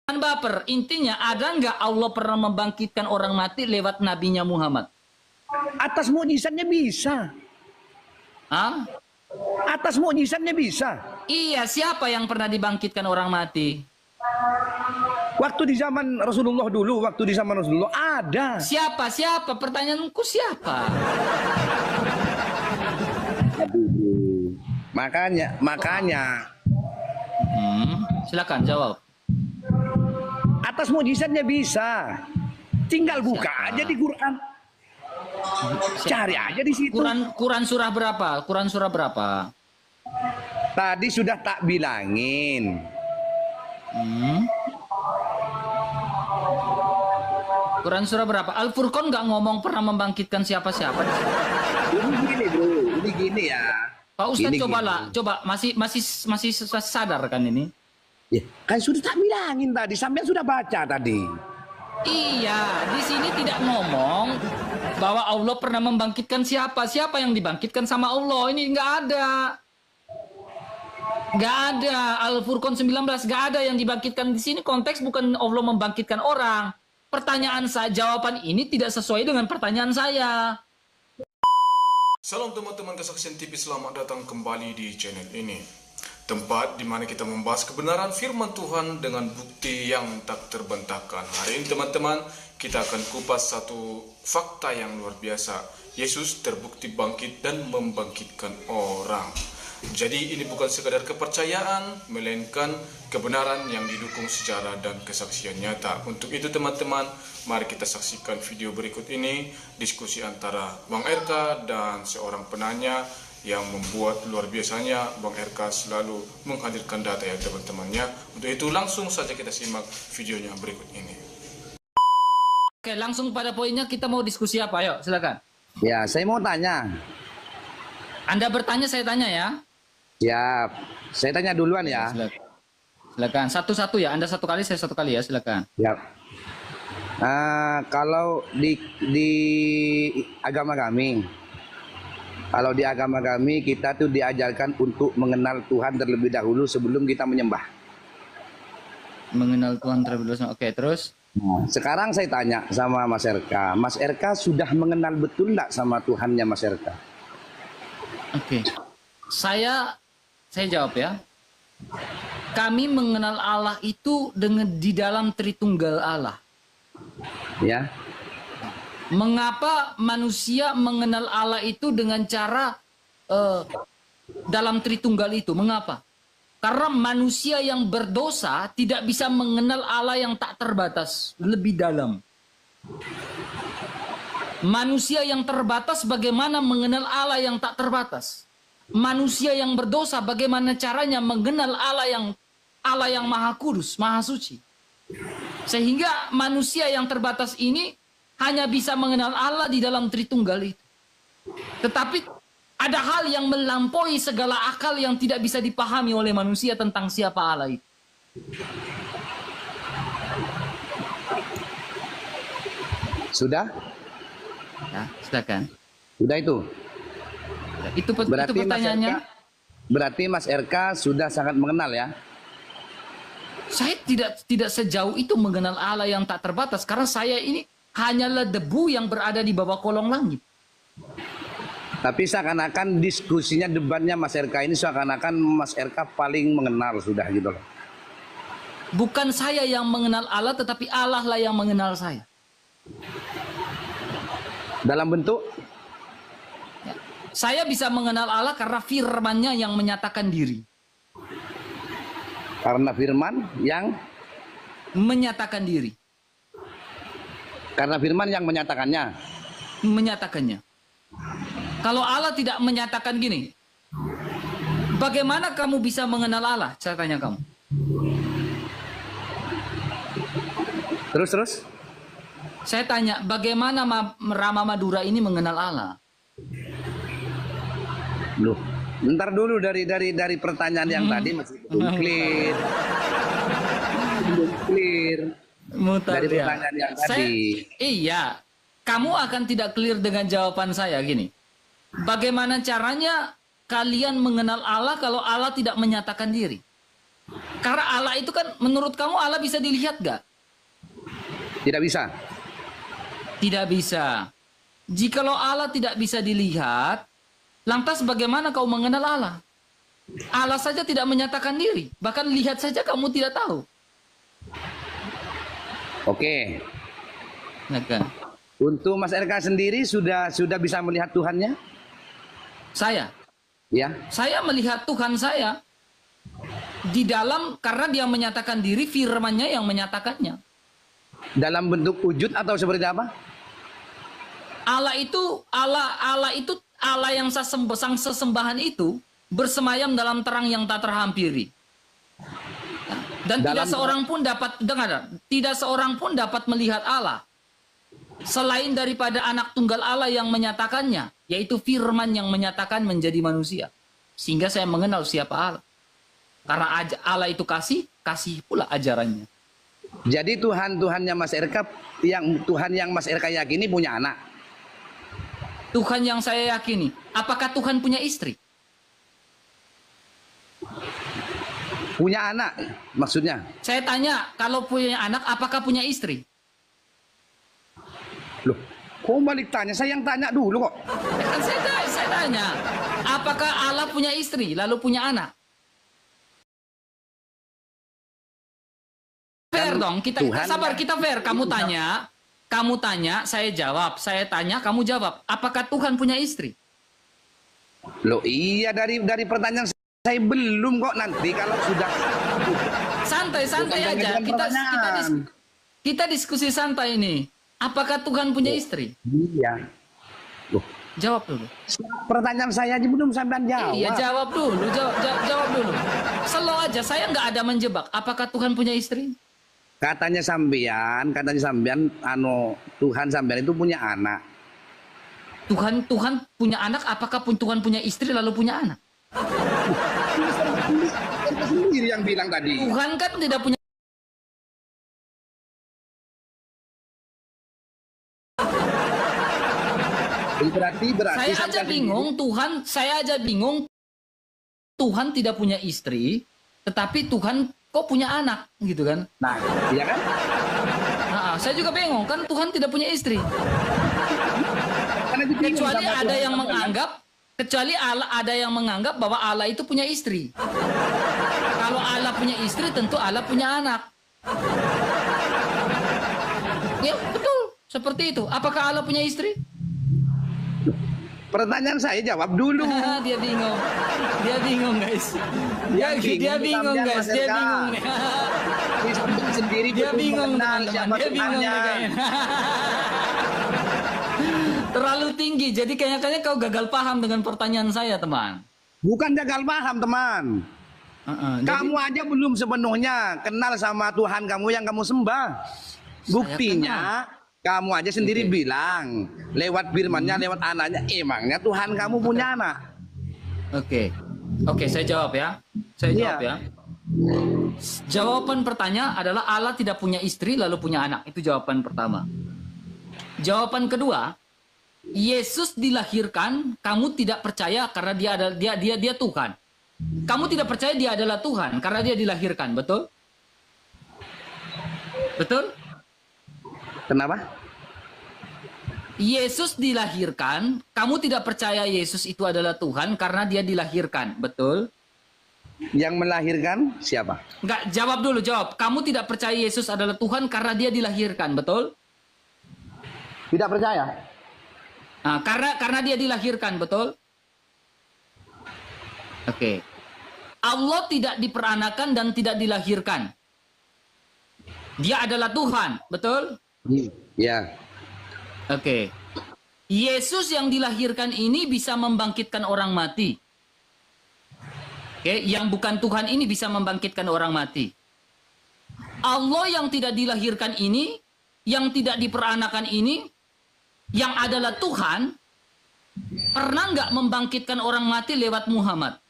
Jangan baper. Intinya ada nggak Allah pernah membangkitkan orang mati lewat nabinya Muhammad? Atas mukjizatnya bisa. Hah? Atas mukjizatnya bisa. Iya, siapa yang pernah dibangkitkan orang mati? Waktu di zaman Rasulullah dulu, waktu di zaman Rasulullah ada. Siapa? Siapa? Pertanyaanku siapa? Makanya. Silakan jawab. Atas mukjizatnya bisa. Tinggal buka aja di Quran. Cari aja di situ. Quran surah berapa? Quran surah berapa? Tadi sudah tak bilangin. Quran surah berapa? Al-Furqan nggak ngomong pernah membangkitkan siapa-siapa. Ini gini bro, ini gini ya. Pak Ustadz Gini. coba masih sadar kan ini? Ya, kan sudah tak bilangin tadi, sampean sudah baca tadi. Iya, di sini tidak ngomong bahwa Allah pernah membangkitkan siapa. Siapa yang dibangkitkan sama Allah? Ini nggak ada. Nggak ada. Al-Furqan 19 nggak ada yang dibangkitkan di sini. Konteks bukan Allah membangkitkan orang. Pertanyaan saya, jawaban ini tidak sesuai dengan pertanyaan saya. Salam teman-teman Kesaksian TV, selamat datang kembali di channel ini. Tempat di mana kita membahas kebenaran firman Tuhan dengan bukti yang tak terbantahkan. Hari ini teman-teman, kita akan kupas satu fakta yang luar biasa. Yesus terbukti bangkit dan membangkitkan orang. Jadi ini bukan sekadar kepercayaan, melainkan kebenaran yang didukung sejarah dan kesaksian nyata. Untuk itu teman-teman, mari kita saksikan video berikut ini, diskusi antara Bang RK dan seorang penanya yang membuat luar biasanya Bang RK selalu menghadirkan data ya teman-temannya. Untuk itu langsung saja kita simak videonya berikut ini. Oke, langsung pada poinnya, kita mau diskusi apa? Ayo, silakan. Ya, saya mau tanya. Anda bertanya, saya tanya ya. Ya, saya tanya duluan ya. Silakan. Satu-satu ya. Anda satu kali, saya satu kali ya. Silakan. Ya. Kalau di agama kami, kita tuh diajarkan untuk mengenal Tuhan terlebih dahulu sebelum kita menyembah. Mengenal Tuhan terlebih dahulu. Oke, terus? Nah, sekarang saya tanya sama Mas RK. Mas RK sudah mengenal betul enggak sama Tuhannya Mas RK? Oke. Saya jawab ya. Kami mengenal Allah itu di dalam Tritunggal Allah. Ya. Mengapa manusia mengenal Allah itu dengan cara dalam Tritunggal itu? Mengapa? Karena manusia yang berdosa tidak bisa mengenal Allah yang tak terbatas, lebih dalam. Manusia yang terbatas bagaimana mengenal Allah yang tak terbatas? Manusia yang berdosa bagaimana caranya mengenal Allah yang Maha Kudus, Maha Suci? Sehingga manusia yang terbatas ini hanya bisa mengenal Allah di dalam Tritunggal itu. Tetapi ada hal yang melampaui segala akal yang tidak bisa dipahami oleh manusia tentang siapa Allah itu. Sudah? Ya, silakan. Sudah itu. Itu pertanyaannya. Berarti Mas RK sudah sangat mengenal ya? Saya tidak sejauh itu mengenal Allah yang tak terbatas karena saya ini hanyalah debu yang berada di bawah kolong langit. Tapi seakan-akan diskusinya, debatnya Mas RK ini seakan-akan Mas RK paling mengenal sudah gitu loh. Bukan saya yang mengenal Allah, tetapi Allah lah yang mengenal saya. Dalam bentuk? Saya bisa mengenal Allah karena firman-Nya yang menyatakan diri. Karena firman yang Menyatakan diri. Karena firman yang menyatakannya. Menyatakannya. Kalau Allah tidak menyatakan gini, bagaimana kamu bisa mengenal Allah? Saya tanya kamu. Terus? Saya tanya, bagaimana Rama Madura ini mengenal Allah? Loh, bentar dulu dari pertanyaan yang tadi masih belum clear. Belum clear. Dari pertanyaan yang tadi. Iya, kamu akan tidak clear dengan jawaban saya gini. Bagaimana caranya kalian mengenal Allah kalau Allah tidak menyatakan diri? Karena Allah itu kan, menurut kamu Allah bisa dilihat gak? Tidak bisa. Tidak bisa. Jikalau Allah tidak bisa dilihat, lantas bagaimana kau mengenal Allah? Allah saja tidak menyatakan diri. Bahkan lihat saja kamu tidak tahu. Oke. Nah, Untuk Mas RK sendiri sudah bisa melihat Tuhannya? saya Ya. Saya melihat Tuhan saya di dalam, karena dia menyatakan diri, firman-Nya yang menyatakannya. Dalam bentuk wujud atau seperti apa? Allah itu Allah yang sang sesembahan itu bersemayam dalam terang yang tak terhampiri. Dan tidak seorang pun dapat dengar, tidak seorang pun dapat melihat Allah selain daripada anak tunggal Allah yang menyatakannya, yaitu firman yang menyatakan menjadi manusia. Sehingga saya mengenal siapa Allah. Karena Allah itu kasih pula ajarannya. Jadi Tuhannya Mas RK, Tuhan yang Mas RK yakini punya anak. Tuhan yang saya yakini, apakah Tuhan punya istri? Punya anak maksudnya? Saya tanya, kalau punya anak, apakah punya istri? Loh, kok balik tanya? Saya yang tanya dulu kok. Ya kan saya tanya, apakah Allah punya istri, lalu punya anak? Fair dong, kita sabar, kita fair. Kamu tanya, saya jawab. Saya tanya, kamu jawab. Apakah Tuhan punya istri? Loh iya, dari pertanyaan saya belum kok, nanti kalau sudah. Santai aja. Kita diskusi santai ini. Apakah Tuhan punya istri? Iya. Loh, jawab dulu. Pertanyaan saya aja belum sampai jawab. Iya, jawab dulu. Jawab dulu. Slow aja. Saya nggak ada menjebak. Apakah Tuhan punya istri? Katanya sampean, Tuhan sampean itu punya anak. Tuhan punya anak, apakah Tuhan punya istri lalu punya anak? Sendiri yang bilang tadi. Tuhan kan tidak punya. Berarti saya aja bingung Tuhan tidak punya istri, tetapi Tuhan kok punya anak, gitu kan? Nah, iya kan? Nah, saya juga bingung, kan Tuhan tidak punya istri. Kecuali ada yang menganggap bahwa Allah itu punya istri. Kalau Allah punya istri, tentu Allah punya anak. Ya, betul. Seperti itu. Apakah Allah punya istri? Pertanyaan saya jawab dulu. Dia bingung. Dia bingung, guys. Dia bingung, guys. Dia bingung. Sendiri dia bingung, teman-teman. Dia bingung kayaknya. Terlalu tinggi. Jadi kayaknya kau gagal paham dengan pertanyaan saya, teman. Bukan gagal paham, teman. Kamu aja belum sepenuhnya kenal sama Tuhan kamu yang kamu sembah. Buktinya kamu aja sendiri bilang lewat firman-Nya, lewat anaknya, emangnya Tuhan kamu punya anak? Oke, saya jawab ya. Jawaban pertanyaan adalah Allah tidak punya istri lalu punya anak. Itu jawaban pertama. Jawaban kedua, Yesus dilahirkan, kamu tidak percaya karena dia Tuhan. Kamu tidak percaya dia adalah Tuhan karena dia dilahirkan, betul? Betul? Kenapa? Yesus dilahirkan, kamu tidak percaya Yesus itu adalah Tuhan karena dia dilahirkan, betul? Yang melahirkan siapa? Enggak, jawab dulu, jawab. Kamu tidak percaya Yesus adalah Tuhan karena dia dilahirkan, betul? Tidak percaya. Nah, karena dia dilahirkan, betul? Oke. Allah tidak diperanakan dan tidak dilahirkan. Dia adalah Tuhan, betul? Ya. Oke. Yesus yang dilahirkan ini bisa membangkitkan orang mati. Oke, yang bukan Tuhan ini bisa membangkitkan orang mati. Allah yang tidak dilahirkan ini, yang tidak diperanakan ini, yang adalah Tuhan, pernah nggak membangkitkan orang mati lewat Muhammad?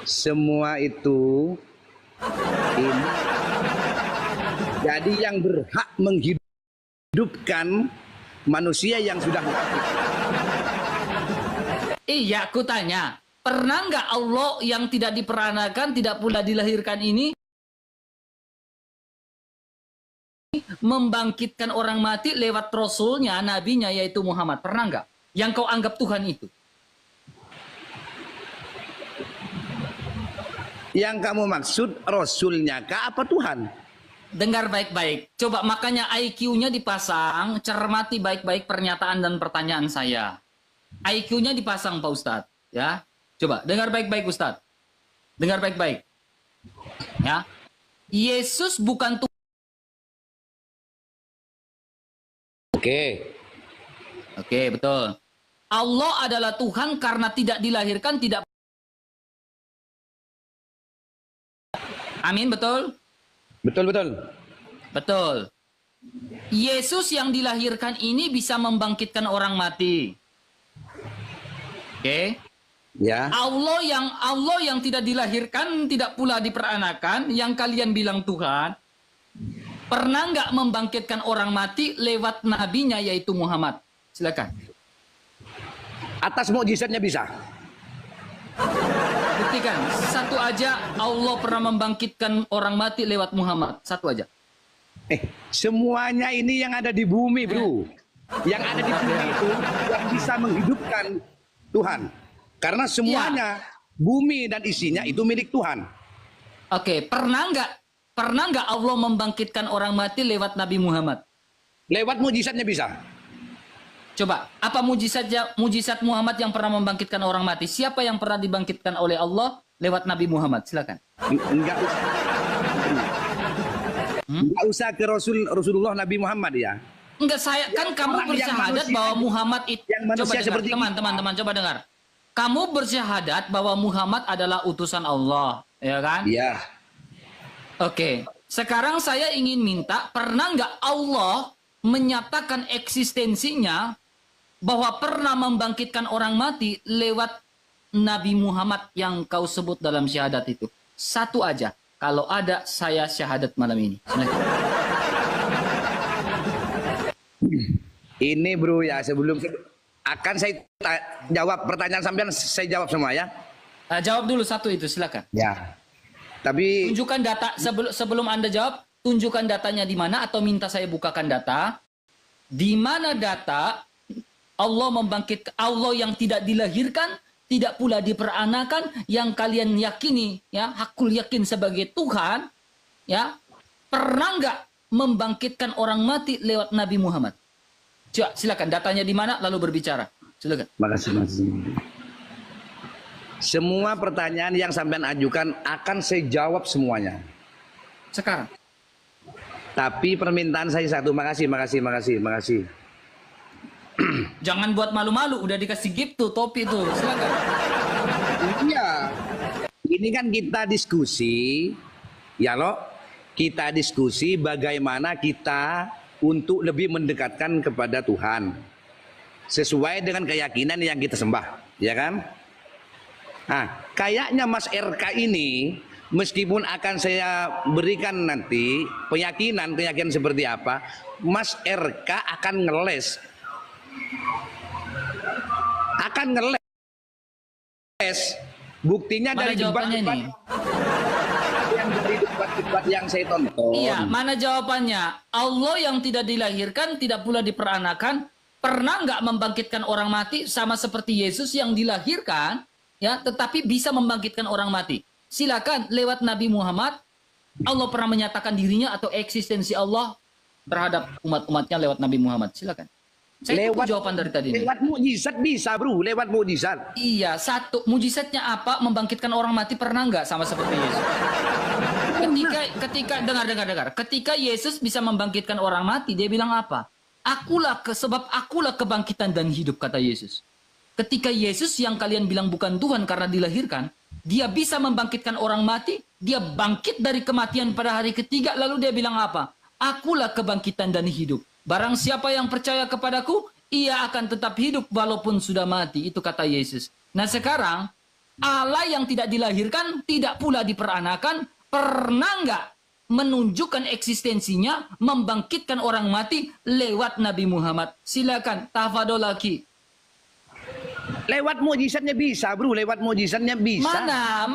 Semua itu ini. Jadi yang berhak menghidupkan manusia yang sudah mati. Iya, aku tanya. Pernah nggak Allah yang tidak diperanakan, tidak pula dilahirkan ini membangkitkan orang mati lewat Rasulnya, Nabinya, yaitu Muhammad? Pernah nggak? Yang kau anggap Tuhan itu. Yang kamu maksud Rasulnya kah apa Tuhan? Dengar baik-baik. Coba makanya IQ-nya dipasang, cermati baik-baik pernyataan dan pertanyaan saya. IQ-nya dipasang Pak Ustadz. Ya. Coba dengar baik-baik Ustadz. Dengar baik-baik. Ya. Yesus bukan Tuhan. Oke, betul. Allah adalah Tuhan karena tidak dilahirkan, tidak. Amin, betul? Betul. Yesus yang dilahirkan ini bisa membangkitkan orang mati. Oke. Ya. Allah yang tidak dilahirkan, tidak pula diperanakan, yang kalian bilang Tuhan, pernah nggak membangkitkan orang mati lewat nabinya yaitu Muhammad? Silakan. Atas mukjizatnya bisa. Buktikan satu aja Allah pernah membangkitkan orang mati lewat Muhammad. Satu aja. Semuanya ini yang ada di bumi, bro. Yang ada di bumi itu yang bisa menghidupkan Tuhan. Karena semuanya bumi dan isinya itu milik Tuhan. Oke, pernah nggak Allah membangkitkan orang mati lewat Nabi Muhammad? Lewat mukjizatnya bisa. Coba, apa mujizat Muhammad yang pernah membangkitkan orang mati? Siapa yang pernah dibangkitkan oleh Allah lewat Nabi Muhammad? Silakan. Enggak usah. Enggak usah ke Rasulullah Nabi Muhammad ya. Enggak, saya kan kamu bersyahadat bahwa Muhammad itu. Coba dengar, teman-teman coba dengar. Kamu bersyahadat bahwa Muhammad adalah utusan Allah, ya kan? Iya. Oke. Sekarang saya ingin minta, pernah nggak Allah menyatakan eksistensinya bahwa pernah membangkitkan orang mati lewat Nabi Muhammad yang kau sebut dalam syahadat itu? Satu aja. Kalau ada, saya syahadat malam ini. Ini bro ya, sebelum akan saya jawab pertanyaan sampean, saya jawab semua ya. Jawab dulu satu itu, silakan. Ya. Tapi tunjukkan data sebelum Anda jawab, tunjukkan datanya di mana atau minta saya bukakan data. Di mana data Allah membangkitkan Allah yang tidak dilahirkan, tidak pula diperanakan, yang kalian yakini, ya, hakul yakin sebagai Tuhan, ya, pernah nggak membangkitkan orang mati lewat Nabi Muhammad? Coba silakan datanya di mana lalu berbicara. Silakan. Makasih. Semua pertanyaan yang sampean ajukan akan saya jawab semuanya. Sekarang. Tapi permintaan saya satu, makasih. Jangan buat malu-malu, udah dikasih gift tuh, topi tuh, silakan. Iya. Ini kan kita diskusi, ya loh. Kita diskusi bagaimana kita untuk lebih mendekatkan kepada Tuhan. Sesuai dengan keyakinan yang kita sembah, ya kan? Nah, kayaknya Mas RK ini, meskipun akan saya berikan nanti keyakinan seperti apa, Mas RK akan ngeles. Buktinya mana dari jawabannya debat yang saya tonton. Iya, mana jawabannya? Allah yang tidak dilahirkan, tidak pula diperanakan, pernah nggak membangkitkan orang mati sama seperti Yesus yang dilahirkan, ya, tetapi bisa membangkitkan orang mati. Silakan lewat Nabi Muhammad, Allah pernah menyatakan dirinya atau eksistensi Allah terhadap umat-umatnya lewat Nabi Muhammad. Silakan. Saya lewat jawaban dari tadi. Lewat mukjizat bisa, bro. Lewat mukjizat. Iya, satu. Mukjizatnya apa? Membangkitkan orang mati pernah nggak sama seperti Yesus? Ketika dengar. Ketika Yesus bisa membangkitkan orang mati, dia bilang apa? Sebab akulah kebangkitan dan hidup, kata Yesus. Ketika Yesus yang kalian bilang bukan Tuhan karena dilahirkan, dia bisa membangkitkan orang mati, dia bangkit dari kematian pada hari ketiga, lalu dia bilang apa? Akulah kebangkitan dan hidup. Barang siapa yang percaya kepadaku, ia akan tetap hidup walaupun sudah mati. Itu kata Yesus. Nah sekarang, Allah yang tidak dilahirkan, tidak pula diperanakan, pernah nggak menunjukkan eksistensinya, membangkitkan orang mati lewat Nabi Muhammad? Silakan, tafadol lagi. Lewat mukjizatnya bisa, bro. Lewat mukjizatnya bisa. Mana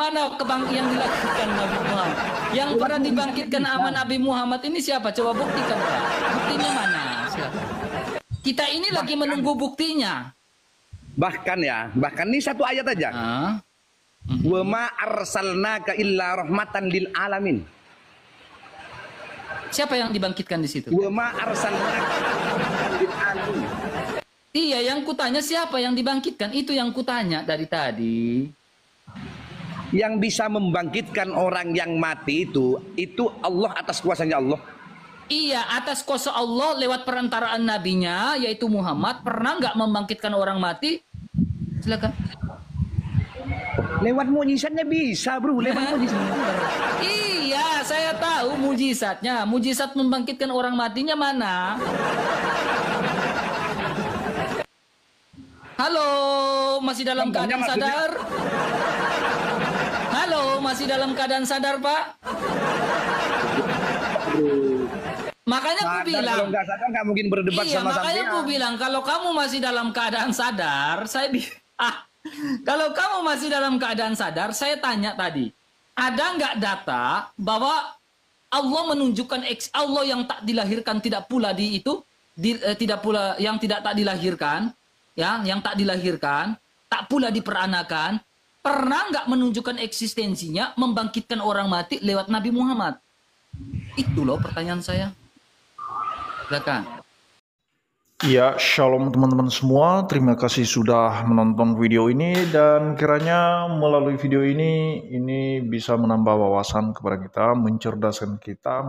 yang dilakukan Nabi Muhammad? Yang pernah dibangkitkan sama Nabi Muhammad ini siapa? Coba buktikan, Pak. Buktinya mana? Silakan. Kita ini lagi menunggu buktinya. Bahkan ini satu ayat aja. Wa ma arsalnaka illa rahmatan lil alamin. Siapa yang dibangkitkan di situ? Wa ma arsalnaka rahmatan lil alamin. Iya, yang kutanya siapa yang dibangkitkan? Itu yang kutanya dari tadi. Yang bisa membangkitkan orang yang mati itu Allah, atas kuasanya Allah. Iya, atas kuasa Allah lewat perantaraan nabinya, yaitu Muhammad. Pernah nggak membangkitkan orang mati? Silakan. Lewat mujizatnya bisa, bro. Lewat mujizatnya. Iya, saya tahu mujizatnya. Mujizat membangkitkan orang matinya mana? Halo, masih dalam keadaan sadar? Halo, masih dalam keadaan sadar, Pak? Makanya aku bilang, kalau nggak sadar nggak mungkin berdebat sama sampean. Makanya aku bilang kalau kamu masih dalam keadaan sadar, kalau kamu masih dalam keadaan sadar, saya tanya tadi, ada nggak data bahwa Allah menunjukkan Allah yang tak dilahirkan tidak pula tidak pula yang tak dilahirkan, ya, yang tak dilahirkan, tak pula diperanakan, pernah nggak menunjukkan eksistensinya membangkitkan orang mati lewat Nabi Muhammad? Itu loh pertanyaan saya. Silakan. Ya, shalom teman-teman semua. Terima kasih sudah menonton video ini dan kiranya melalui video ini bisa menambah wawasan kepada kita, mencerdaskan kita,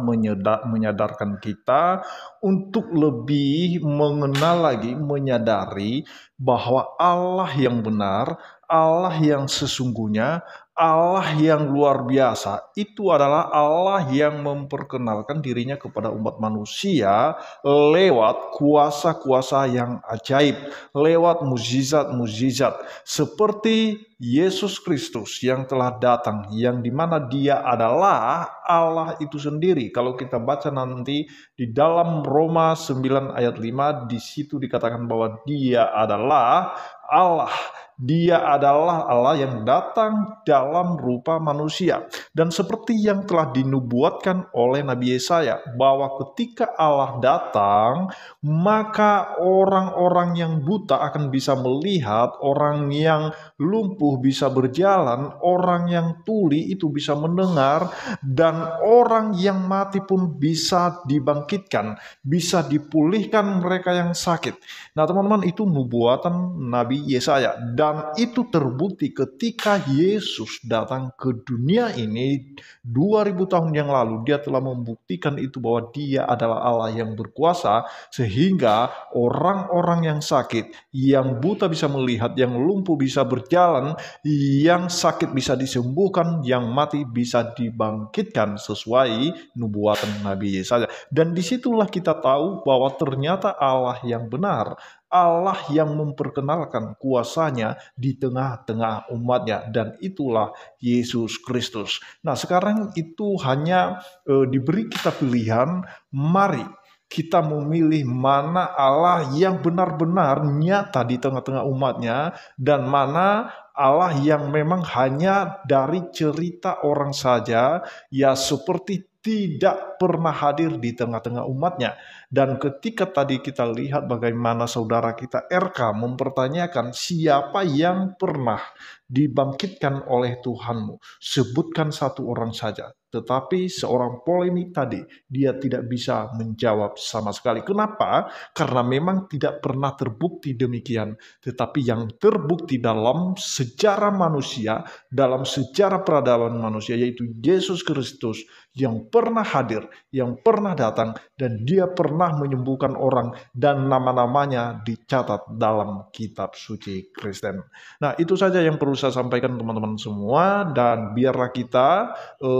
menyadarkan kita untuk lebih mengenal lagi, menyadari bahwa Allah yang benar, Allah yang sesungguhnya, Allah yang luar biasa, itu adalah Allah yang memperkenalkan dirinya kepada umat manusia lewat kuasa-kuasa yang ajaib, lewat mukjizat-mukjizat, seperti Yesus Kristus yang telah datang, yang dimana dia adalah Allah itu sendiri. Kalau kita baca nanti di dalam Roma 9 ayat 5, di situ dikatakan bahwa dia adalah Allah. Dia adalah Allah yang datang dalam rupa manusia. Dan seperti yang telah dinubuatkan oleh Nabi Yesaya, bahwa ketika Allah datang, maka orang-orang yang buta akan bisa melihat, orang yang lumpuh bisa berjalan, orang yang tuli itu bisa mendengar, dan orang yang mati pun bisa dibangkitkan, bisa dipulihkan mereka yang sakit. Nah teman-teman, itu nubuatan Nabi Yesaya. Dan itu terbukti ketika Yesus datang ke dunia ini 2000 tahun yang lalu. Dia telah membuktikan itu bahwa dia adalah Allah yang berkuasa, sehingga orang-orang yang sakit, yang buta bisa melihat, yang lumpuh bisa berjalan, yang sakit bisa disembuhkan, yang mati bisa dibangkitkan sesuai nubuatan Nabi Yesaya. Dan disitulah kita tahu bahwa ternyata Allah yang benar, Allah yang memperkenalkan kuasanya di tengah-tengah umatnya, dan itulah Yesus Kristus. Nah sekarang itu hanya diberi kita pilihan, mari kita memilih mana Allah yang benar-benar nyata di tengah-tengah umatnya, dan mana Allah yang memang hanya dari cerita orang saja, ya seperti tidak pernah hadir di tengah-tengah umatnya. Dan ketika tadi kita lihat bagaimana saudara kita RK mempertanyakan siapa yang pernah dibangkitkan oleh Tuhanmu, sebutkan satu orang saja. Tetapi seorang polemik tadi, dia tidak bisa menjawab sama sekali. Kenapa? Karena memang tidak pernah terbukti demikian. Tetapi yang terbukti dalam sejarah manusia, dalam sejarah peradaban manusia, yaitu Yesus Kristus yang pernah hadir, yang pernah datang, dan dia pernah menyembuhkan orang, dan nama-namanya dicatat dalam kitab suci Kristen. Nah, itu saja yang perlu saya sampaikan teman-teman semua, dan biarlah kita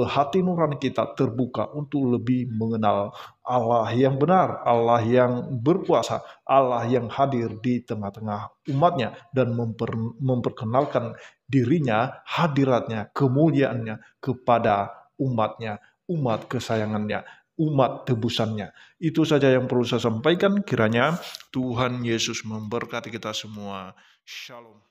hati nurani kita terbuka untuk lebih mengenal Allah yang benar, Allah yang berkuasa, Allah yang hadir di tengah-tengah umatnya, dan memperkenalkan dirinya, hadiratnya, kemuliaannya kepada umatnya, umat kesayangannya, umat tebusannya. Itu saja yang perlu saya sampaikan. Kiranya Tuhan Yesus memberkati kita semua. Shalom.